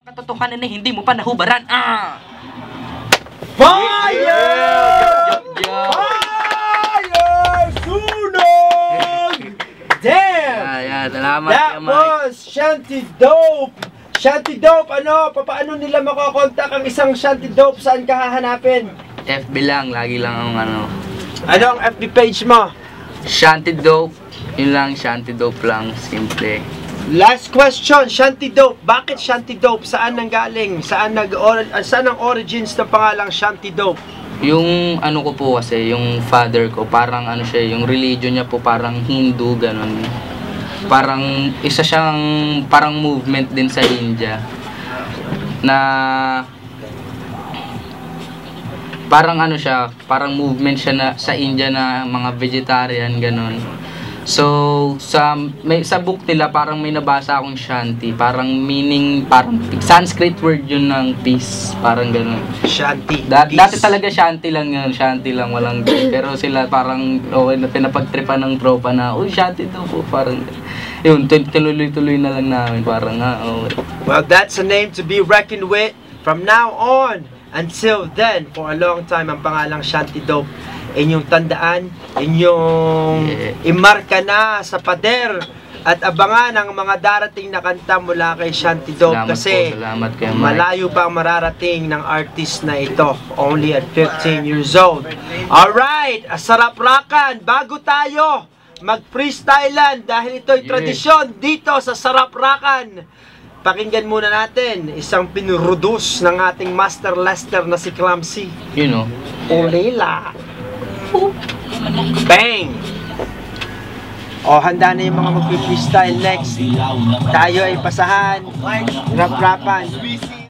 Katotohanan na hindi mo pa nahubaran. Fire! Fire! Sunog! Damn! Salamat That was Shanty Dope! Shanty Dope, paano nila makokontak ang isang Shanty Dope? Saan ka hahanapin? FB lang, lagi lang ang Ano ang FB page mo? Shanty Dope. Yun lang, Shanty Dope lang, simple. Last question, Shanty Dope. Bakit Shanty Dope? Saan nanggaling? Saan ang origins ng pangalang Shanty Dope? Yung ko po kasi, yung father ko, parang siya, yung religion niya po parang Hindu, ganun. Parang isa siyang parang movement din sa India na parang siya, parang movement siya na sa India na mga vegetarian, ganun. So, sa book nila, parang may nabasa akong Shanti. Parang meaning, parang Sanskrit word yun ng peace. Parang gano'n. Shanti. Dati talaga Shanti lang yun. Shanti lang, walang D. Pero sila parang, pinapagtripan ng tropa na, Shanti daw po. Parang, yun, tuloy-tuloy na lang namin. Parang, Well, that's a name to be reckoned with from now on. Until then, for a long time, ang pangalang Shanty Dope. Inyong tandaan, inyong imarka na sa pader at abangan ang mga darating na kanta mula kay Shanty Dope kasi malayo pa ang mararating ng artist na ito, only at 15 years old. Alright, sarap rakan, bago tayo mag-freestylean dahil ito'y tradisyon dito sa Sarap Rakan. Pakinggan muna natin isang pinroduce ng ating Master Lester na si Clumsy. You know. Ulila. Bang! Handa na yung mga mag-freestyle next. Tayo ay pasahan, rap-rapan.